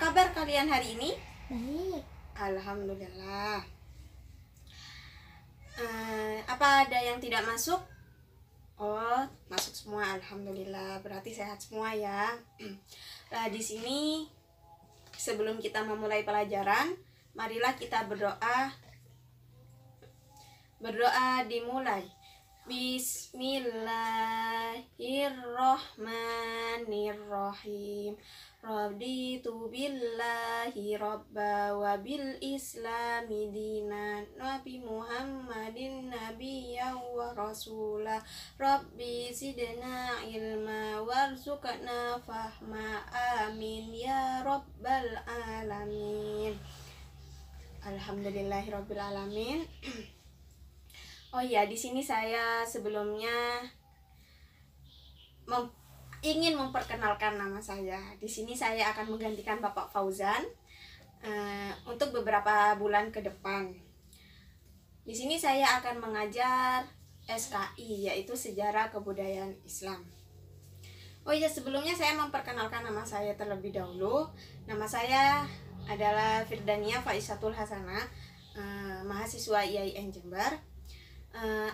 kabar kalian hari ini? Baik. Alhamdulillah. Apa ada yang tidak masuk? Oh, masuk semua. Alhamdulillah. Berarti sehat semua ya. Nah, di sini sebelum kita memulai pelajaran, marilah kita berdoa. Berdoa dimulai. Bismillahirrahmanirrahim. Raditu billahi robba wa bil islami dinan Nabi Muhammadin nabiyya wa rasulah. Rabbi zidna ilma warzuqna fahma, amin ya rabbal alamin. Alhamdulillahirabbil alamin. Oh ya, di sini saya sebelumnya ingin memperkenalkan nama saya. Di sini saya akan menggantikan Bapak Fauzan untuk beberapa bulan ke depan. Di sini saya akan mengajar SKI, yaitu Sejarah Kebudayaan Islam. Oh iya, sebelumnya saya memperkenalkan nama saya terlebih dahulu. Nama saya adalah Firdania Faisatul Hasanah, mahasiswa IAIN Jember.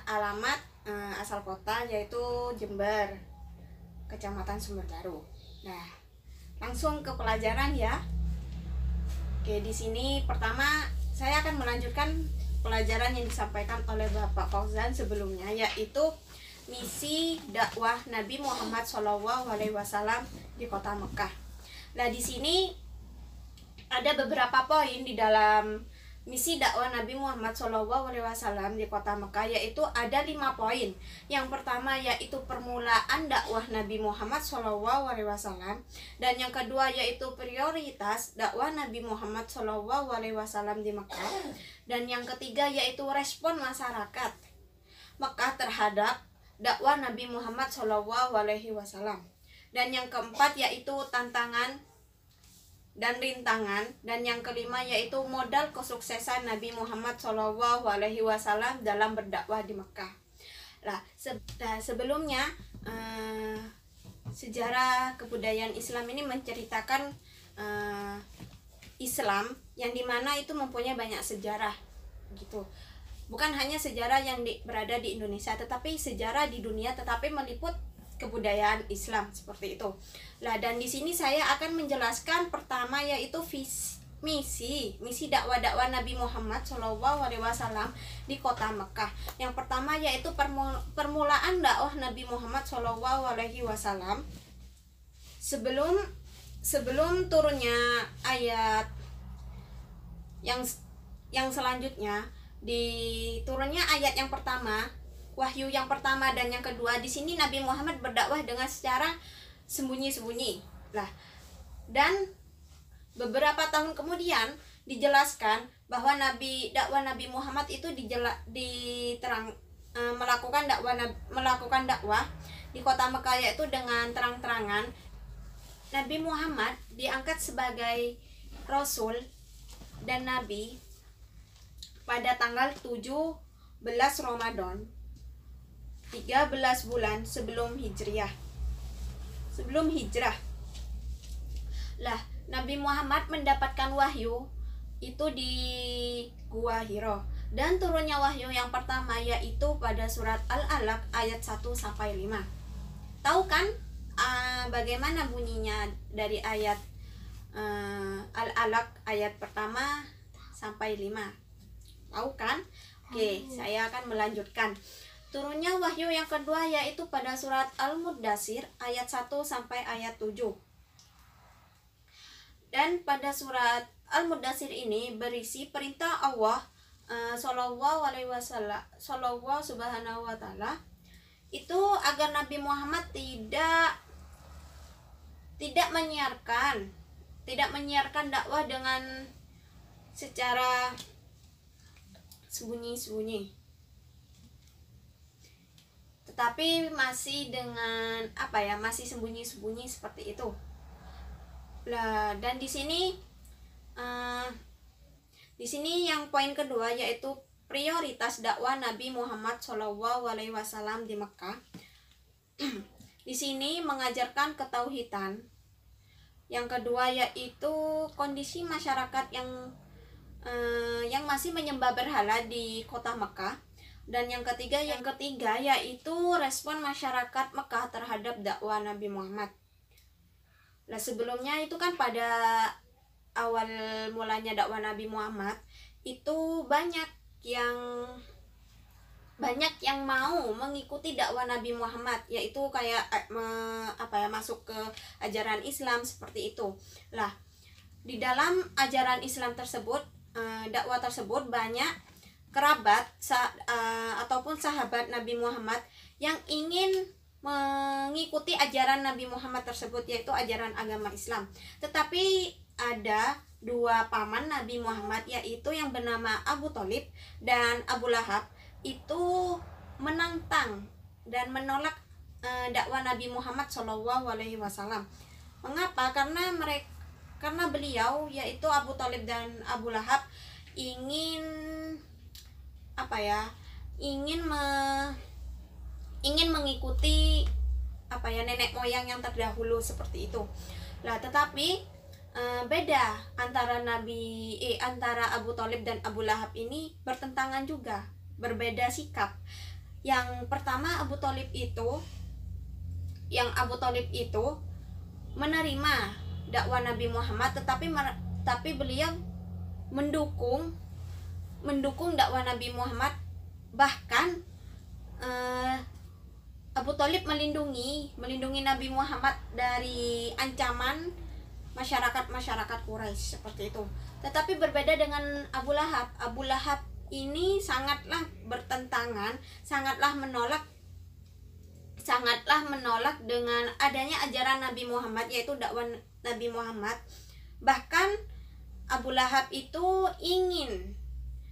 Alamat asal kota yaitu Jember, Kecamatan Sumberbaru. Nah, langsung ke pelajaran ya. Oke, di sini pertama saya akan melanjutkan pelajaran yang disampaikan oleh Bapak Fauzan sebelumnya, yaitu misi dakwah Nabi Muhammad SAW di kota Mekah. Nah, di sini ada beberapa poin di dalam misi dakwah Nabi Muhammad SAW di kota Mekah, yaitu ada 5 poin. Yang pertama yaitu permulaan dakwah Nabi Muhammad SAW, dan yang kedua yaitu prioritas dakwah Nabi Muhammad SAW di Mekah, dan yang ketiga yaitu respon masyarakat Mekah terhadap dakwah Nabi Muhammad SAW, dan yang keempat yaitu tantangan dan rintangan, dan yang kelima yaitu modal kesuksesan Nabi Muhammad SAW dalam berdakwah di Mekah. Nah, sebelumnya sejarah kebudayaan Islam ini menceritakan Islam yang dimana itu mempunyai banyak sejarah gitu. Bukan hanya sejarah yang berada di Indonesia, tetapi sejarah di dunia, tetapi meliput kebudayaan Islam seperti itu. Nah, dan di sini saya akan menjelaskan pertama yaitu misi dakwah Nabi Muhammad SAW di kota Mekah. Yang pertama yaitu permulaan dakwah Nabi Muhammad SAW sebelum turunnya ayat yang selanjutnya. Di turunnya ayat yang pertama, wahyu yang pertama dan yang kedua, di sini Nabi Muhammad berdakwah dengan secara sembunyi-sembunyi. Lah, dan beberapa tahun kemudian dijelaskan bahwa dakwah Nabi Muhammad itu melakukan dakwah di kota Mekah, yaitu dengan terang-terangan. Nabi Muhammad diangkat sebagai rasul dan nabi pada tanggal 17 Ramadan, 13 bulan sebelum hijrah. Lah, Nabi Muhammad mendapatkan wahyu itu di Gua Hiro, dan turunnya wahyu yang pertama yaitu pada surat Al-Alaq ayat 1 sampai 5. Tahu kan bagaimana bunyinya dari ayat Al-Alaq ayat pertama sampai 5? Tahu kan? Oke, saya akan melanjutkan. Turunnya wahyu yang kedua yaitu pada surat Al-Muddatsir ayat 1 sampai ayat 7. Dan pada surat Al-Muddatsir ini berisi perintah Allah Sallallahu Subhanahu wa Ta'ala itu agar Nabi Muhammad tidak menyiarkan dakwah dengan secara sembunyi-sembunyi, tetapi masih dengan masih sembunyi-sembunyi seperti itu. Lah, dan di sini yang poin kedua yaitu prioritas dakwah Nabi Muhammad SAW di Mekah. Di sini mengajarkan ketauhidan, Yang kedua yaitu kondisi masyarakat yang masih menyembah berhala di kota Mekah. Dan yang ketiga yaitu respon masyarakat Mekah terhadap dakwah Nabi Muhammad. Nah, sebelumnya itu kan pada awal mulanya dakwah Nabi Muhammad itu yang banyak yang mau mengikuti dakwah Nabi Muhammad, yaitu kayak masuk ke ajaran Islam seperti itu. Lah, di dalam ajaran Islam tersebut, dakwah tersebut, banyak kerabat ataupun sahabat Nabi Muhammad yang ingin mengikuti ajaran Nabi Muhammad tersebut, yaitu ajaran agama Islam. Tetapi ada dua paman Nabi Muhammad, yaitu yang bernama Abu Thalib dan Abu Lahab, itu menantang dan menolak dakwah Nabi Muhammad SAW. Mengapa? Karena beliau, yaitu Abu Thalib dan Abu Lahab, ingin mengikuti nenek moyang yang terdahulu seperti itu. Lah, tetapi beda antara Abu Thalib dan Abu Lahab ini bertentangan juga, berbeda sikap. Yang pertama, Abu Thalib itu menerima dakwah Nabi Muhammad, tapi beliau mendukung dakwah Nabi Muhammad. Bahkan Abu Thalib melindungi Nabi Muhammad dari ancaman masyarakat Quraisy seperti itu. Tetapi berbeda dengan Abu Lahab. Abu Lahab ini sangatlah bertentangan, sangatlah menolak dengan adanya ajaran Nabi Muhammad, yaitu dakwah Nabi Muhammad. Bahkan Abu Lahab itu ingin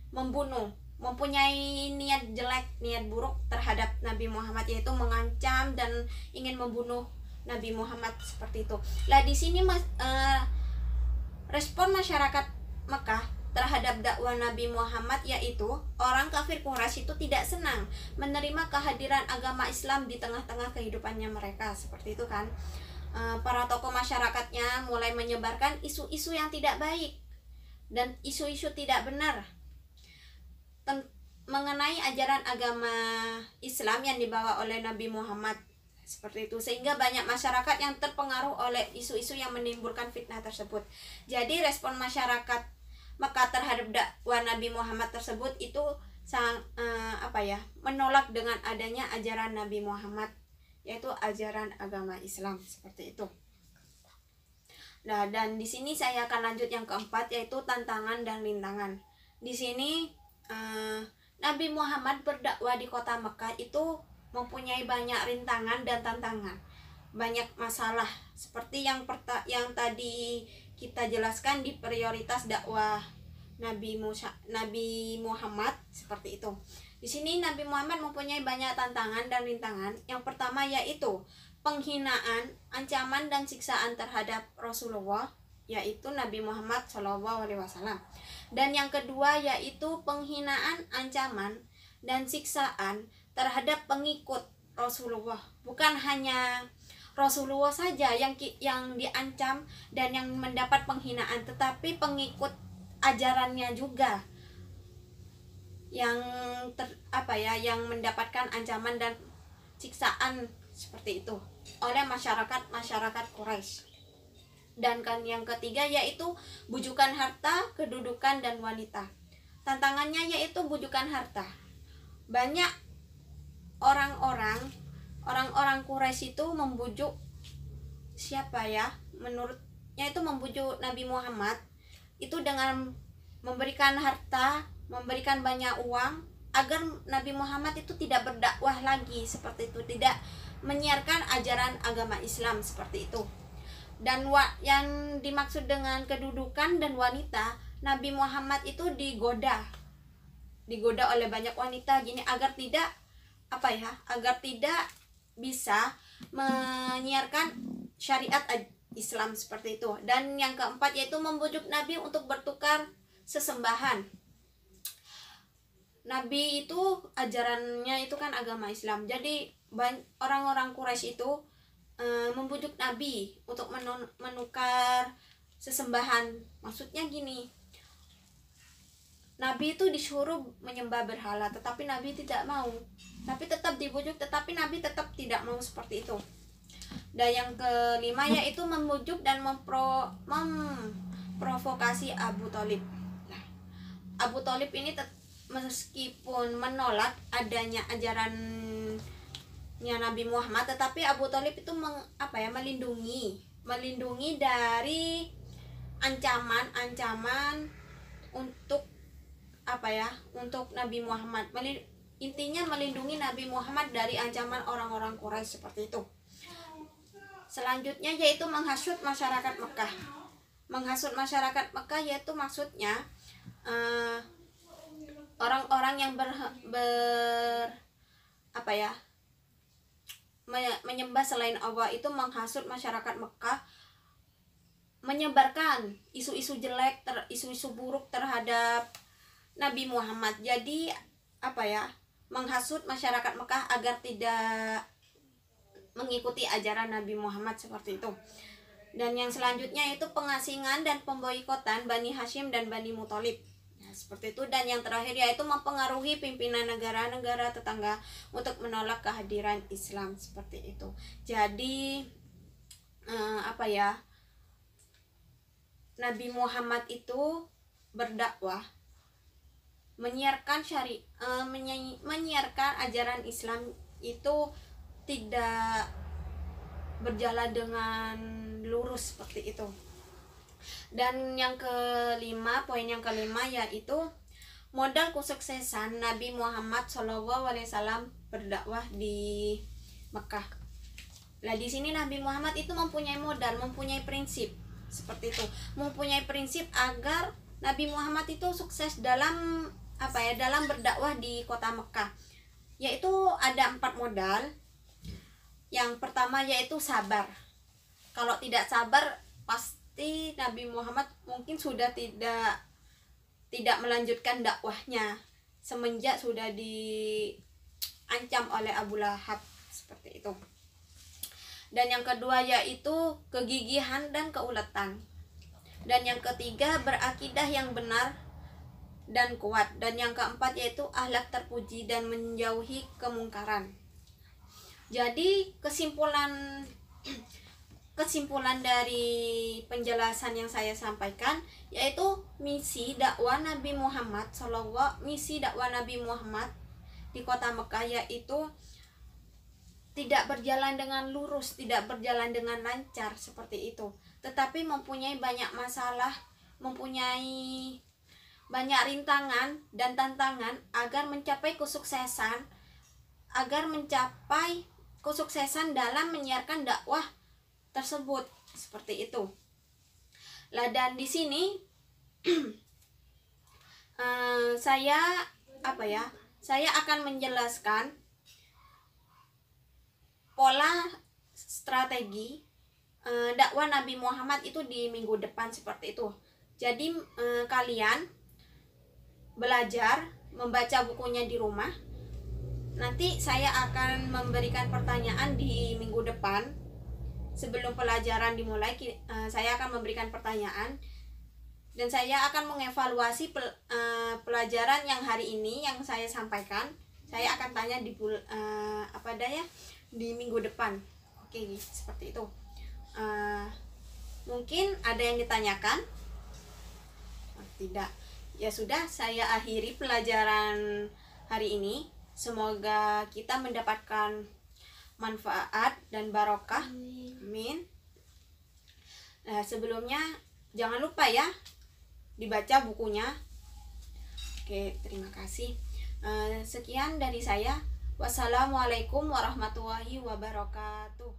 membunuh, mempunyai niat jelek, niat buruk terhadap Nabi Muhammad, yaitu mengancam dan ingin membunuh Nabi Muhammad seperti itu. Lah, di sini respon masyarakat Mekah terhadap dakwah Nabi Muhammad, yaitu orang kafir Quraisy itu tidak senang menerima kehadiran agama Islam di tengah-tengah kehidupannya mereka, seperti itu kan. Para tokoh masyarakatnya mulai menyebarkan isu-isu yang tidak baik dan isu-isu tidak benar mengenai ajaran agama Islam yang dibawa oleh Nabi Muhammad, seperti itu, sehingga banyak masyarakat yang terpengaruh oleh isu-isu yang menimbulkan fitnah tersebut. Jadi respon masyarakat Mekah terhadap dakwah Nabi Muhammad tersebut itu menolak dengan adanya ajaran Nabi Muhammad, yaitu ajaran agama Islam, seperti itu. Nah, dan di sini saya akan lanjut yang keempat, yaitu tantangan dan rintangan. Di sini Nabi Muhammad berdakwah di kota Mekah itu mempunyai banyak rintangan dan tantangan, banyak masalah, seperti yang tadi kita jelaskan di prioritas dakwah Nabi Muhammad, seperti itu. Di sini Nabi Muhammad mempunyai banyak tantangan dan rintangan. Yang pertama yaitu penghinaan, ancaman dan siksaan terhadap Rasulullah, yaitu Nabi Muhammad SAW. Dan yang kedua yaitu penghinaan, ancaman dan siksaan terhadap pengikut Rasulullah. Bukan hanya Rasulullah saja yang diancam dan yang mendapat penghinaan, tetapi pengikut ajarannya juga yang mendapatkan ancaman dan siksaan seperti itu oleh masyarakat Quraisy. Dan yang ketiga yaitu bujukan harta, kedudukan dan wanita. Tantangannya yaitu bujukan harta. Banyak orang-orang Quraisy itu membujuk menurutnya itu membujuk Nabi Muhammad itu dengan memberikan harta, memberikan banyak uang, agar Nabi Muhammad itu tidak berdakwah lagi, seperti itu, tidak menyiarkan ajaran agama Islam, seperti itu. Dan yang dimaksud dengan kedudukan dan wanita, Nabi Muhammad itu digoda oleh banyak wanita agar tidak bisa menyiarkan syariat Islam, seperti itu. Dan yang keempat yaitu membujuk Nabi untuk bertukar sesembahan. Nabi itu ajarannya itu kan agama Islam. Jadi orang-orang Quraisy itu membujuk Nabi untuk menukar sesembahan. Maksudnya gini, Nabi itu disuruh menyembah berhala, tetapi Nabi tidak mau. Tapi tetap dibujuk, tetapi Nabi tetap tidak mau seperti itu. Dan yang kelima yaitu membujuk dan memprovokasi Abu Thalib. Nah, Abu Thalib ini meskipun menolak adanya ajarannya Nabi Muhammad, tetapi Abu Thalib itu melindungi dari ancaman untuk untuk Nabi Muhammad. Intinya melindungi Nabi Muhammad dari ancaman orang-orang Quraisy seperti itu. Selanjutnya yaitu menghasut masyarakat Mekah. Menghasut masyarakat Mekah yaitu maksudnya orang-orang yang menyembah selain Allah itu menghasut masyarakat Mekah, menyebarkan isu-isu jelek, isu-isu buruk terhadap Nabi Muhammad. Jadi menghasut masyarakat Mekah agar tidak mengikuti ajaran Nabi Muhammad seperti itu. Dan yang selanjutnya itu pengasingan dan pemboikotan Bani Hashim dan Bani Muthalib. Nah, seperti itu. Dan yang terakhir yaitu mempengaruhi pimpinan negara-negara tetangga untuk menolak kehadiran Islam seperti itu. Jadi Nabi Muhammad itu berdakwah, menyiarkan menyiarkan ajaran Islam itu tidak berjalan dengan lurus seperti itu. Dan yang kelima, poin yang kelima yaitu modal kesuksesan Nabi Muhammad SAW berdakwah di Mekah. Nah, di sini Nabi Muhammad itu mempunyai modal, mempunyai prinsip seperti itu, mempunyai prinsip agar Nabi Muhammad itu sukses dalam dalam berdakwah di kota Mekah. Yaitu ada 4 modal. Yang pertama yaitu sabar. Kalau tidak sabar, pasti Nabi Muhammad mungkin sudah tidak melanjutkan dakwahnya semenjak sudah diancam oleh Abu Lahab seperti itu. Dan yang kedua yaitu kegigihan dan keuletan. Dan yang ketiga berakidah yang benar dan kuat. Dan yang keempat yaitu akhlak terpuji dan menjauhi kemungkaran. Jadi kesimpulan dari penjelasan yang saya sampaikan yaitu misi dakwah Nabi Muhammad di kota Mekah yaitu tidak berjalan dengan lurus, tidak berjalan dengan lancar seperti itu, tetapi mempunyai banyak masalah, mempunyai banyak rintangan dan tantangan agar mencapai kesuksesan dalam menyiarkan dakwah tersebut seperti itu. Lah, dan di sini saya akan menjelaskan pola strategi dakwah Nabi Muhammad itu di minggu depan seperti itu. Jadi kalian belajar membaca bukunya di rumah. Nanti saya akan memberikan pertanyaan di minggu depan. Sebelum pelajaran dimulai, saya akan memberikan pertanyaan dan saya akan mengevaluasi pelajaran yang hari ini yang saya sampaikan. Saya akan tanya di minggu depan. Oke, seperti itu. Mungkin ada yang ditanyakan? Tidak. Ya sudah, saya akhiri pelajaran hari ini. Semoga kita mendapatkan manfaat dan barokah. Amin. Nah, sebelumnya jangan lupa ya dibaca bukunya. Oke, terima kasih. Sekian dari saya. Wassalamualaikum warahmatullahi wabarakatuh.